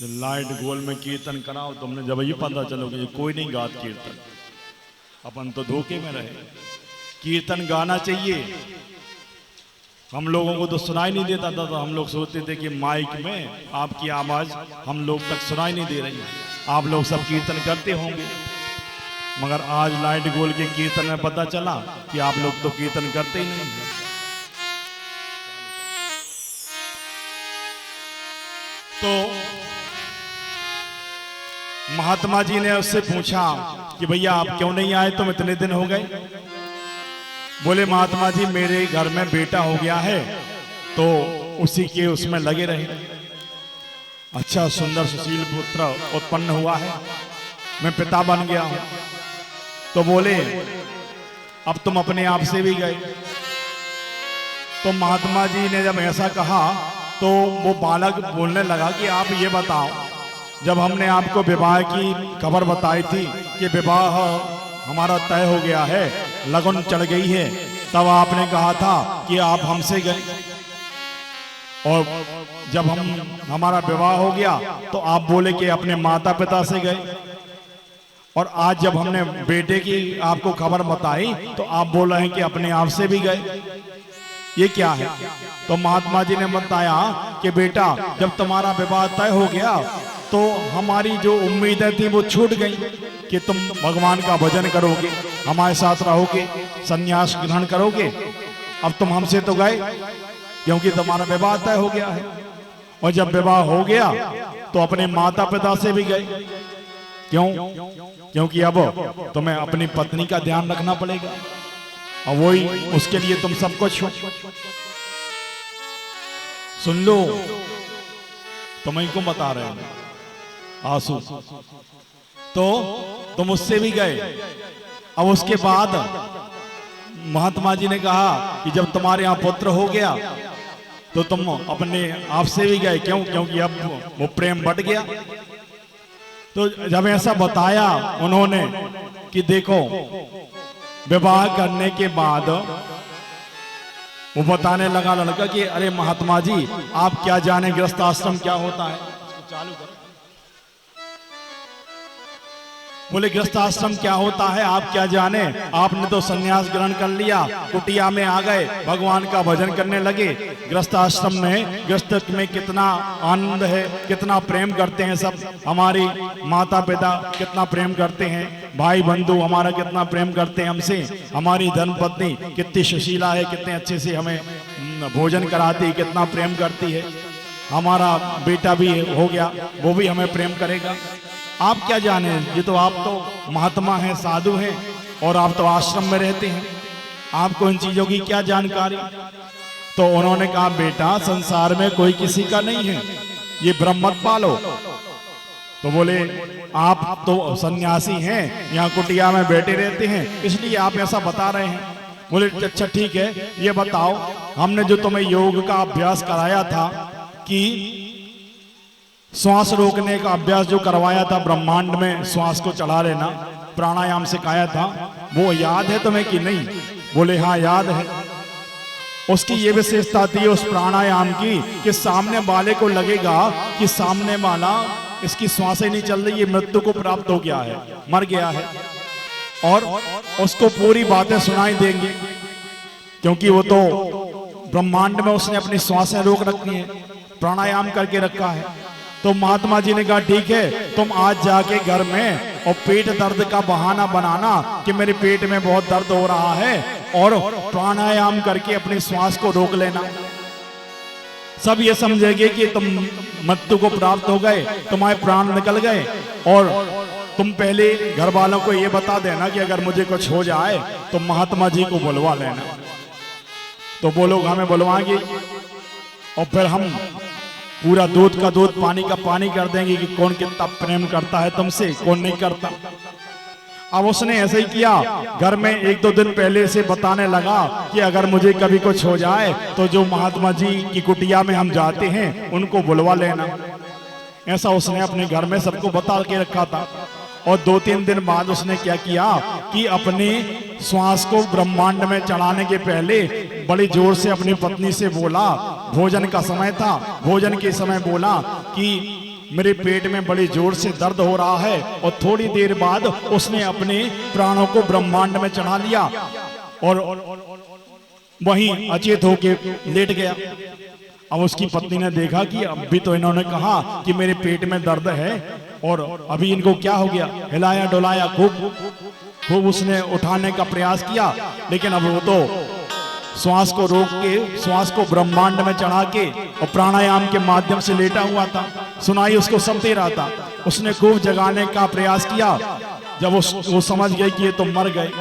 Light गोल में कीर्तन कराओ तो हमने जब ये पता चलो कि कोई नहीं गात कीर्तन, अपन तो धोखे में रहे। कीर्तन गाना चाहिए। हम लोगों को तो सुनाई नहीं देता था, तो हम लोग सोचते थे कि माइक में आपकी आवाज हम लोग तक सुनाई नहीं दे रही है, आप लोग सब कीर्तन करते होंगे। मगर आज लाइट गोल के कीर्तन में पता चला कि आप लोग तो कीर्तन करते ही नहीं है। तो महात्मा जी ने उससे पूछा कि भैया आप क्यों नहीं आए, तुम इतने दिन हो गए। बोले महात्मा जी मेरे घर में बेटा हो गया है, तो उसी के उसमें लगे रहे। अच्छा सुंदर सुशील पुत्र उत्पन्न हुआ है, मैं पिता बन गया हूं। तो बोले अब तुम अपने आप से भी गए। तो महात्मा जी ने जब ऐसा कहा तो वो बालक बोलने लगा कि आप ये बताओ, जब हमने आपको विवाह की खबर बताई थी कि विवाह हमारा तय हो गया है, लगन चढ़ गई है, तब आपने कहा था कि आप हमसे गए, और जब हमारा विवाह हो गया तो आप बोले कि अपने माता पिता से गए, और आज जब हमने बेटे की आपको खबर बताई तो आप बोल रहे हैं कि अपने आप से भी गए, ये क्या है। तो महात्मा जी ने बताया कि बेटा जब तुम्हारा विवाह तय हो गया तो हमारी जो उम्मीदें थी वो छूट गई कि तुम भगवान का भजन करोगे, हमारे साथ रहोगे, संन्यास ग्रहण करोगे। अब तुम हमसे तो गए क्योंकि तुम्हारा विवाह तय हो गया है, और जब विवाह हो गया तो अपने माता पिता से भी गए। क्यों? क्योंकि अब तुम्हें अपनी पत्नी का ध्यान रखना पड़ेगा, और वही उसके लिए तुम सब कुछ हो। सुन लो, तुम्हें को बता रहे हैं आंसू, तो तुम उससे भी गए। अब उसके बाद महात्मा जी ने कहा कि जब तुम्हारे यहां पुत्र हो गया तो तुम अपने आप से भी गए। क्यों? क्योंकि अब वो प्रेम बढ़ गया। तो जब ऐसा बताया उन्होंने कि देखो विवाह करने के बाद वो बताने लगा लड़का कि अरे महात्मा जी आप क्या जाने गृहस्थ आश्रम क्या होता है। चालू करो। बोले गृहस्थ आश्रम क्या होता है आप क्या जाने, आपने तो संन्यास ग्रहण कर लिया, कुटिया में आ गए, भगवान का भजन करने लगे। गृहस्थ आश्रम में गृहस्थ में कितना आनंद है, कितना प्रेम करते हैं सब, हमारी माता पिता कितना प्रेम करते हैं, भाई बंधु हमारा कितना प्रेम करते हैं हमसे, हमारी धर्मपत्नी कितनी सुशीला है, कितने अच्छे से हमें भोजन कराती है, कितना प्रेम करती है, हमारा बेटा भी हो गया वो भी हमें प्रेम करेगा। आप क्या जाने, ये तो आप तो महात्मा हैं, साधु हैं, और आप तो आश्रम में रहते हैं, आपको इन चीजों की क्या जानकारी। तो उन्होंने कहा बेटा संसार में कोई किसी का नहीं है, ये भ्रम मत पालो। तो बोले आप तो सन्यासी हैं, यहाँ कुटिया में बैठे रहते हैं, इसलिए आप ऐसा बता रहे हैं। बोले अच्छा ठीक है, ये बताओ हमने जो तुम्हें योग का अभ्यास कराया था कि श्वास रोकने का अभ्यास जो करवाया था, ब्रह्मांड में श्वास को चढ़ा लेना, प्राणायाम सिखाया था, वो याद है तुम्हें कि नहीं। बोले हाँ याद है। उसकी ये विशेषता थी उस प्राणायाम की कि सामने वाले को लगेगा कि सामने वाला इसकी श्वासें नहीं चल रही, ये मृत्यु को प्राप्त हो गया है, मर गया है, और उसको पूरी बातें सुनाई देंगी क्योंकि वो तो ब्रह्मांड में उसने अपनी श्वासें रोक रखी है, प्राणायाम करके रखा है। तो महात्मा जी ने कहा ठीक है, तुम आज जाके घर में और पेट दर्द का बहाना बनाना कि मेरे पेट में बहुत दर्द हो रहा है, और प्राणायाम करके अपनी श्वास को रोक लेना। सब ये समझेंगे कि तुम मृत्यु को प्राप्त हो गए, तुम्हारे प्राण निकल गए, और तुम पहले घर वालों को ये बता देना कि अगर मुझे कुछ हो जाए तो महात्मा जी को बुलवा लेना। तो वो लोग हमें बुलवाएंगे और फिर हम पूरा दूध का दूध पानी का पानी कर देंगे कि कौन कितना प्रेम करता है तुमसे, कौन नहीं करता। अब उसने ऐसे ही किया, घर में एक दो दिन पहले से बताने लगा कि अगर मुझे कभी कुछ हो जाए तो जो महात्मा जी की कुटिया में हम जाते हैं उनको बुलवा लेना। ऐसा उसने अपने घर में सबको बता के रखा था। और 2-3 दिन बाद उसने क्या किया कि अपने श्वास को ब्रह्मांड में चढ़ाने के पहले बड़ी जोर से अपनी पत्नी से बोला, भोजन का समय था, भोजन के समय बोला कि मेरे पेट में बड़ी जोर से दर्द हो रहा है। और थोड़ी देर बाद उसने अपने प्राणों को ब्रह्मांड में चढ़ा लिया और वहीं अचेत होके लेट गया। अब उसकी पत्नी ने देखा कि अभी तो इन्होंने कहा कि मेरे पेट में दर्द है और अभी इनको क्या हो गया। हिलाया डुलाया खूब उसने उठाने का प्रयास किया, लेकिन अब वो तो श्वास को रोक के श्वास को ब्रह्मांड में चढ़ा के और प्राणायाम के माध्यम से लेटा हुआ था। सुनाई उसको सब दे रहा था। उसने खूब जगाने का प्रयास किया। जब वो समझ गई कि ये तो मर गए,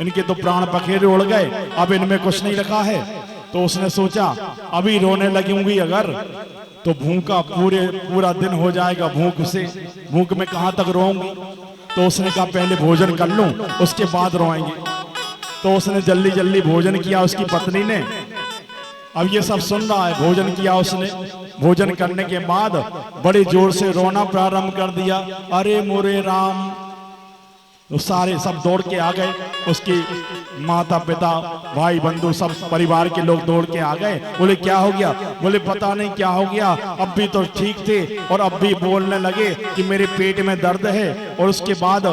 इनके तो प्राण पखेरे उड़ गए, अब इनमें कुछ नहीं रखा है, तो उसने सोचा अभी रोने लगूंगी अगर तो भूखा पूरा दिन हो जाएगा भूख में कहां तक रोऊंगी। तो उसने कहा पहले भोजन कर लूं उसके बाद रोएंगे। तो उसने जल्दी जल्दी भोजन किया उसकी पत्नी ने। अब ये सब सुन रहा है। भोजन किया उसने। भोजन करने के बाद बड़े जोर से रोना प्रारंभ कर दिया। अरे मोरे राम। तो सारे सब दौड़ के आ गए। उसकी माता पिता भाई बंधु सब परिवार के लोग दौड़ के आ गए। बोले क्या हो गया? बोले पता नहीं क्या हो गया, अब भी तो ठीक थे और अब भी बोलने लगे कि मेरे पेट में दर्द है। और उसके बाद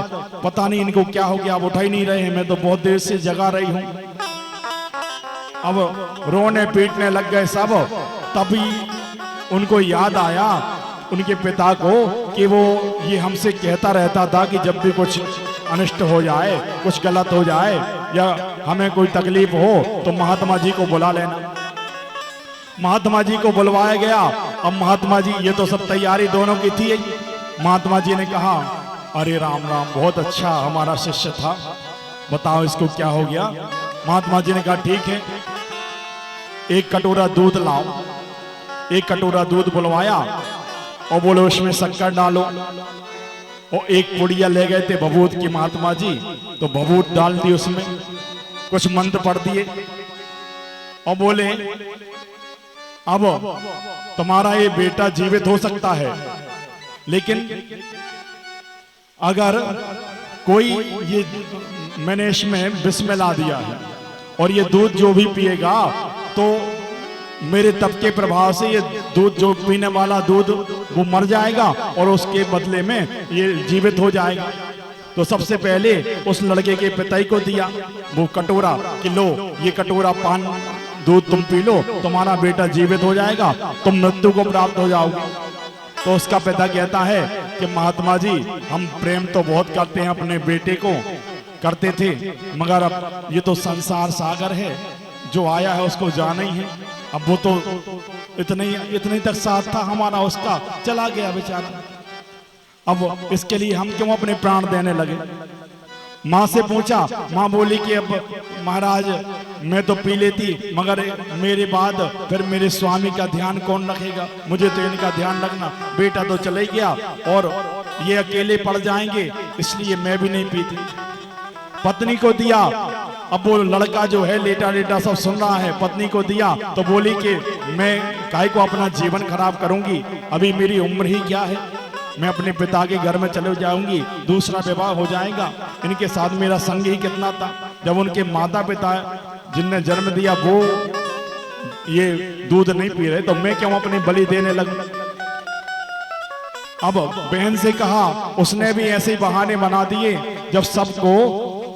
पता नहीं इनको क्या हो गया, अब उठा ही नहीं रहे हैं, मैं तो बहुत देर से जगा रही हूं। अब रोने पीटने लग गए सब। तभी उनको याद आया उनके पिता को कि वो ये हमसे कहता रहता था कि जब भी कुछ अनिष्ट हो जाए, कुछ गलत हो जाए या हमें कोई तकलीफ हो तो महात्मा जी को बुला लेना। महात्मा जी को बुलवाया गया। अब महात्मा जी, ये तो सब तैयारी दोनों की थी। महात्मा जी ने कहा अरे राम राम, बहुत अच्छा हमारा शिष्य था, बताओ इसको क्या हो गया। महात्मा जी ने कहा ठीक है, एक कटोरा दूध लाओ। एक कटोरा दूध बुलवाया और बोले उसमें शक्कर डालो। और एक पुड़िया ले गए थे भभूत की महात्मा जी, तो भभूत डाल दी उसमें, कुछ मंत्र पढ़ दिए और बोले अब तुम्हारा ये बेटा जीवित हो सकता है, लेकिन अगर कोई ये मैंने इसमें विष मिला दिया है और ये दूध जो भी पिएगा तो मेरे तप के प्रभाव से ये दूध जो पीने वाला दूध वो मर जाएगा और उसके बदले में ये जीवित हो जाएगा। तो सबसे पहले उस लड़के के पिता को दिया वो कटोरा कि लो ये कटोरा पान दूध तुम पी लो, तुम्हारा बेटा जीवित हो जाएगा, तुम मृत्यु को प्राप्त हो जाओगे। तो उसका पिता कहता है कि महात्मा जी हम प्रेम तो बहुत करते हैं अपने बेटे को, करते थे, मगर अब ये तो संसार सागर है, जो आया है उसको जाना ही है। अब वो तो इतने तक साथ था हमारा, उसका चला गया बेचारा, अब इसके लिए हम क्यों अपने प्राण देने लगे। माँ से पूछा, माँ बोली कि अब महाराज मैं तो पी लेती, मगर मेरे बाद फिर मेरे स्वामी का ध्यान कौन रखेगा, मुझे तो इनका ध्यान रखना, बेटा तो चले गया और ये अकेले पड़ जाएंगे, इसलिए मैं भी नहीं पीती। पत्नी को दिया। अब वो लड़का जो है लेटा लेटा सब सुन रहा है, पत्नी को दिया तो बोली कि मैं काहे को अपना जीवन खराब करूंगी, अभी मेरी उम्र ही क्या है, मैं अपने पिता के घर में चले जाऊंगी, दूसरा विवाह हो जाएगा, इनके साथ मेरा संग ही कितना था। जब उनके माता पिता जिनने जन्म दिया वो ये दूध नहीं पी रहे तो मैं क्यों अपनी बलि देने लगूं। अब बहन से कहा, उसने भी ऐसे ही बहाने बना दिए जब सबको,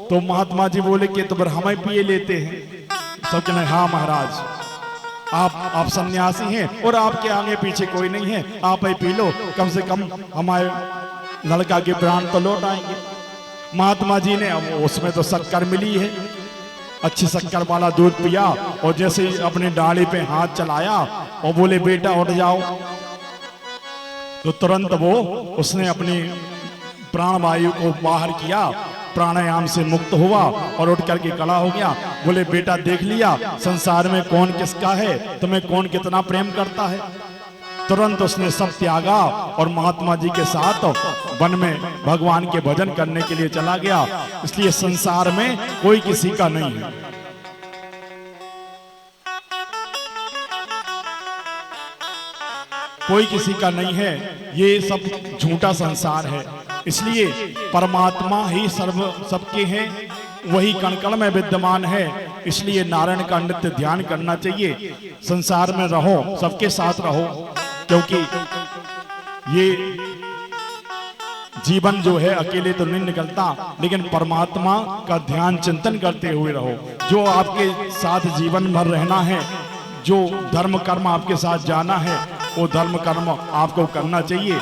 तो महात्मा जी बोले कि तो फिर हम ही पिए लेते हैं। सब कहने हाँ महाराज, आप सन्यासी हैं और आपके आगे पीछे कोई नहीं है, आप ही पी लो, कम से कम हमारे लड़का के प्राण तो लौट आएंगे। महात्मा जी ने, अब उसमें तो शक्कर मिली है, अच्छी शक्कर वाला दूध पिया और जैसे ही अपनी डाली पे हाथ चलाया और बोले बेटा उठ जाओ, तो तुरंत वो उसने अपनी प्राणवायु को बाहर किया, प्राणायाम से मुक्त हुआ और उठ करके खड़ा हो गया। बोले बेटा देख लिया संसार में कौन किसका है, तुम्हें कौन कितना प्रेम करता है। तुरंत उसने सब त्यागा और महात्मा जी के साथ वन में भगवान के भजन करने के लिए चला गया। इसलिए संसार में कोई किसी का नहीं है। कोई किसी का नहीं है, ये सब झूठा संसार है। इसलिए परमात्मा ही सबके हैं, वही कण कण में विद्यमान है। इसलिए नारायण का नित्य ध्यान करना चाहिए। संसार में रहो, सबके साथ रहो, क्योंकि ये जीवन जो है अकेले तो नहीं निकलता, लेकिन परमात्मा का ध्यान चिंतन करते हुए रहो। जो आपके साथ जीवन भर रहना है, जो धर्म कर्म आपके साथ जाना है, वो धर्म कर्म आपको करना चाहिए।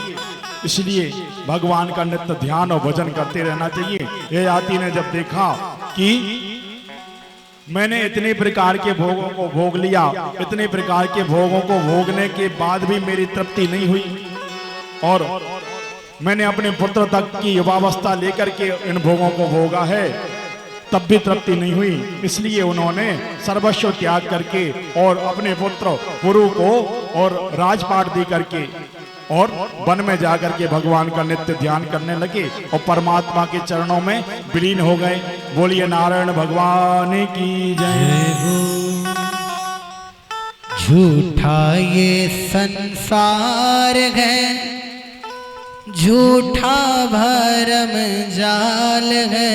इसलिए भगवान का नित्य ध्यान और भजन करते रहना चाहिए। ययाति ने जब देखा कि मैंने इतने प्रकार के भोगों को भोग लिया, इतने प्रकार के भोगों को भोगने के बाद भी मेरी तृप्ति नहीं हुई, और मैंने अपने पुत्र तक की युवावस्था लेकर के इन भोगों को भोगा है, तब भी तृप्ति नहीं हुई। इसलिए उन्होंने सर्वस्व त्याग करके और अपने पुत्र गुरु को और राजपाट दी करके और वन में जाकर के भगवान का नित्य ध्यान करने लगे और परमात्मा के चरणों में विलीन हो गए। बोलिए नारायण भगवान की जय। झूठा ये संसार है, झूठा भरम जाल है,